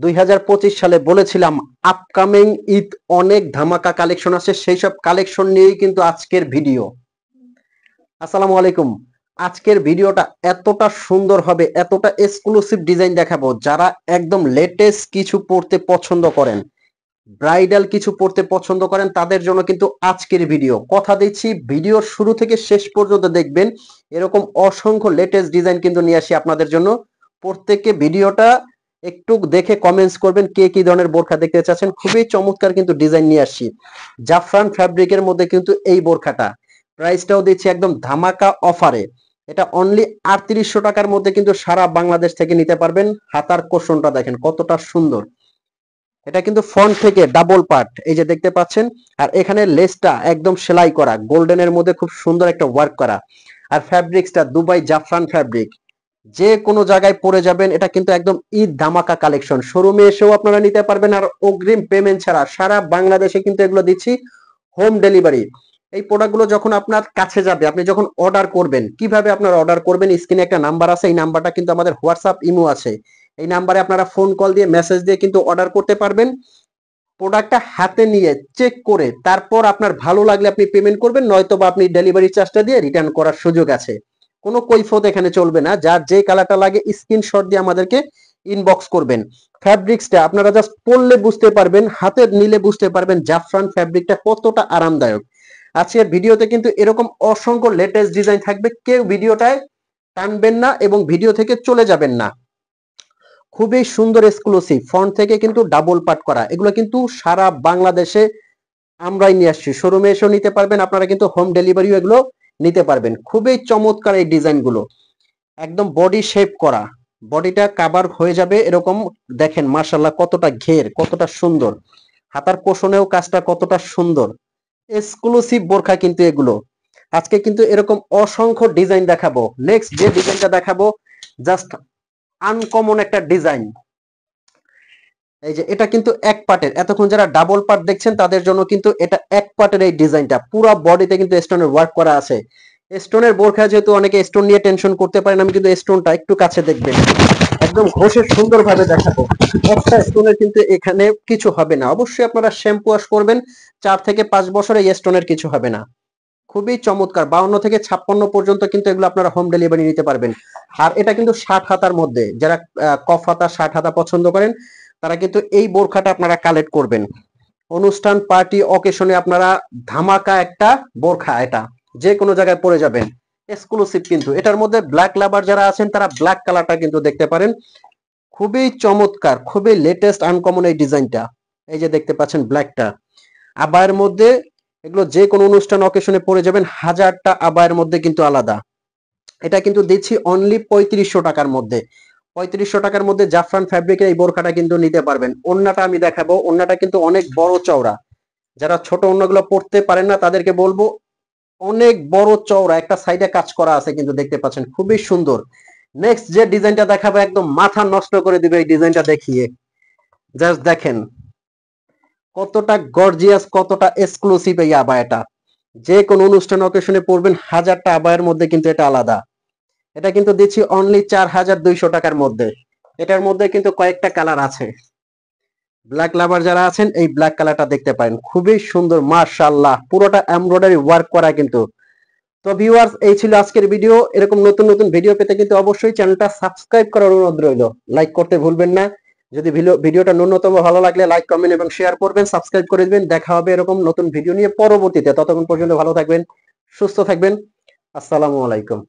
2025 সালে বলেছিলাম আপকামিং ঈদ অনেক ধামাকা কালেকশন আছে, সেই সব কালেকশন নিয়েই কিন্তু আজকের ভিডিও। আসসালামু আলাইকুম। আজকের ভিডিওটা এতটা সুন্দর হবে, এতটা এক্সক্লুসিভ ডিজাইন দেখাবো, যারা একদম লেটেস্ট কিছু পড়তে পছন্দ করেন, ব্রাইডাল কিছু পড়তে পছন্দ করেন, তাদের জন্য কিন্তু আজকের ভিডিও। কথা দিচ্ছি ভিডিওর শুরু থেকে শেষ পর্যন্ত দেখবেন, এরকম অসংখ্য লেটেস্ট ডিজাইন কিন্তু নিয়ে আসি আপনাদের জন্য। প্রত্যেককে ভিডিওটা একটু দেখে কমেন্টস করবেন কে কি ধরনের বোরখা দেখতে চাচ্ছেন। খুবই চমৎকার কিন্তু ডিজাইন নিয়ে আসছি। জাফরান ফ্যাব্রিকের মধ্যে কিন্তু এই বোরখাটা, প্রাইসটাও দিচ্ছি একদম ধামাকা অফারে। এটা অনলি 3800 টাকার মধ্যে কিন্তু সারা বাংলাদেশ থেকে নিতে পারবেন। হাতার কোশনটা দেখেন কতটা সুন্দর। এটা কিন্তু ফ্রন্ট থেকে ডাবল পার্ট, এই যে দেখতে পাচ্ছেন। আর এখানে লেসটা একদম সেলাই করা, গোল্ডেনের মধ্যে খুব সুন্দর একটা ওয়ার্ক করা। আর ফ্যাব্রিক্সটা দুবাই জাফরান ফ্যাব্রিক, যে কোনো জায়গায় পরে যাবেন। এটা কিন্তু একদম ঈদ ধামাকা কালেকশন। শোরুমে এসেও আপনারা নিতে পারবেন, আর অগ্রিম পেমেন্ট ছাড়া সারা বাংলাদেশে কিন্তু এগুলো দিচ্ছি হোম ডেলিভারি। এই প্রোডাক্টগুলো যখন আপনার কাছে যাবে, আপনি যখন অর্ডার করবেন, কিভাবে আপনারা অর্ডার করবেন, স্ক্রিনে একটা নাম্বার আছে, এই নাম্বারটা কিন্তু আমাদের হোয়াটসঅ্যাপ ইমো আছে। এই নাম্বারে আপনারা ফোন কল দিয়ে মেসেজ দিয়ে কিন্তু অর্ডার করতে পারবেন। প্রোডাক্টটা হাতে নিয়ে চেক করে তারপর আপনার ভালো লাগলে আপনি পেমেন্ট করবেন, নয়তো বা আপনি ডেলিভারি চার্জটা দিয়ে রিটার্ন করার সুযোগ আছে। কোনো কৈফিয়ত এখানে চলবে না। যার যে কালারটা লাগে স্ক্রিনশট দিয়ে আমাদেরকে ইনবক্স করবেন। ফ্যাব্রিক্সটা আপনারা জাস্ট পরলে বুঝতে পারবেন, হাতে নিলে বুঝতে পারবেন জাফরান ফ্যাব্রিকটা কতটা আরামদায়ক। আজকের ভিডিওতে কিন্তু এরকম অসংখ্য লেটেস্ট ডিজাইন থাকবে, কেউ ভিডিওটায় টানবেন না এবং ভিডিও থেকে চলে যাবেন না। খুবই সুন্দর এক্সক্লুসিভ, ফ্রন্ট থেকে কিন্তু ডাবল পার্ট করা। এগুলো কিন্তু সারা বাংলাদেশে আমরাই নিয়ে আসছি। শোরুমে এসেও নিতে পারবেন, আপনারা কিন্তু হোম ডেলিভারিও এগুলো নিতে পারবেন। খুবই চমৎকার এই ডিজাইনগুলো, একদম বডি শেপ করা, বডিটা কাভার হয়ে যাবে এরকম। দেখেন মাশাআল্লাহ কতটা ঘের, কতটা সুন্দর। হাতার কোশনেও কাজটা কতটা সুন্দর। এক্সক্লুসিভ বোরখা কিন্তু এগুলো। আজকে কিন্তু এরকম অসংখ্য ডিজাইন দেখাবো। নেক্সট যে ডিজাইনটা দেখাবো জাস্ট আনকমন একটা ডিজাইন। এই যে এটা কিন্তু এক পার্টের, এতক্ষণ যারা ডাবল পার্ট দেখছেন তাদের জন্য কিন্তু এটা এক পার্টের। এই ডিজাইনটা পুরো বডিতে কিন্তু স্টোনের ওয়ার্ক করা আছে। স্টোনের বোরখা, যেহেতু অনেকে স্টোন নিয়ে টেনশন করতে পারেন, আমি কিন্তু স্টোনটা একটু কাছে দেখবেন, একদম ঘষে সুন্দরভাবে দেখাবো। একটা স্টোনের কিন্তু এখানে কিছু হবে না। অবশ্যই আপনারা শ্যাম্পু ওয়াশ করবেন, 4 থেকে 5 বছরে এই স্টোনের কিছু হবে না। খুবই চমৎকার। 52 থেকে 56 পর্যন্ত কিন্তু এগুলো আপনারা হোম ডেলিভারি নিতে পারবেন। আর এটা কিন্তু 60 হাতার মধ্যে, যারা কফ হাতা 60 হাতা পছন্দ করেন তারা কিন্তু এই বোরখাটা আপনারা কালেক্ট করবেন। অনুষ্ঠান পার্টি অকেশনে আপনারা ধামাকা একটা বোরখা, এটা যে কোনো জায়গায় পরে যাবেন। এক্সক্লুসিভ কিন্তু এটার মধ্যে ব্ল্যাক লাভার যারা আছেন তারা ব্ল্যাক কালারটা কিন্তু দেখতে পারেন। খুবই চমৎকার, খুবই লেটেস্ট আনকমন এই ডিজাইনটা। এই যে দেখতে পাচ্ছেন ব্ল্যাকটা আবায়ের মধ্যে। এগুলো যে কোনো অনুষ্ঠান অকেশনে পরে যাবেন। হাজারটা আবায়ের মধ্যে কিন্তু আলাদা। এটা কিন্তু দিচ্ছি অনলি 3500 টাকার মধ্যে। 3500 টাকার মধ্যে জাফরান ফ্যাব্রিকের এই বোরখাটা কিন্তু নিতে পারবেন। ওড়নাটা আমি দেখাবো, ওড়নাটা কিন্তু অনেক বড় চওড়া। যারা ছোট ওড়নাগুলো পড়তে পারেন না তাদেরকে বলবো, অনেক বড় চওড়া, একটা সাইডে কাজ করা আছে কিন্তু দেখতে পাচ্ছেন, খুবই সুন্দর। নেক্সট যে ডিজাইনটা দেখাবো একদম মাথা নষ্ট করে দিবে এই ডিজাইনটা দেখিয়ে। জাস্ট দেখেন কতটা গর্জিয়াস, কতটা এক্সক্লুসিভ এই আবায়াটা। যে কোনো অনুষ্ঠান অকেশনে পরবেন, হাজারটা আবায়ের মধ্যে কিন্তু এটা আলাদা। এটা কিন্তু দিচ্ছি অনলি 4200 টাকার মধ্যে। এটার মধ্যে কিন্তু কয়েকটা কালার আছে। ব্ল্যাক লাভার যারা আছেন এই ব্ল্যাক কালারটা দেখতে পারেন, খুবই সুন্দর মাশাআল্লাহ, পুরোটা এমব্রয়ডারি ওয়ার্ক করা কিন্তু। তো ভিউয়ার্স, এই ছিল আজকের ভিডিও। এরকম নতুন নতুন ভিডিও পেতে কিন্তু অবশ্যই চ্যানেলটা সাবস্ক্রাইব করার অনুরোধ রইল। লাইক করতে ভুলবেন না। যদি ভিডিওটা ন্যূনতম ভালো লাগলে লাইক, কমেন্ট এবং শেয়ার করবেন, সাবস্ক্রাইব করে দিবেন। দেখা হবে এরকম নতুন ভিডিও নিয়ে পরবর্তীতে। ততক্ষণ পর্যন্ত ভালো থাকবেন, সুস্থ থাকবেন। আসসালামু আলাইকুম।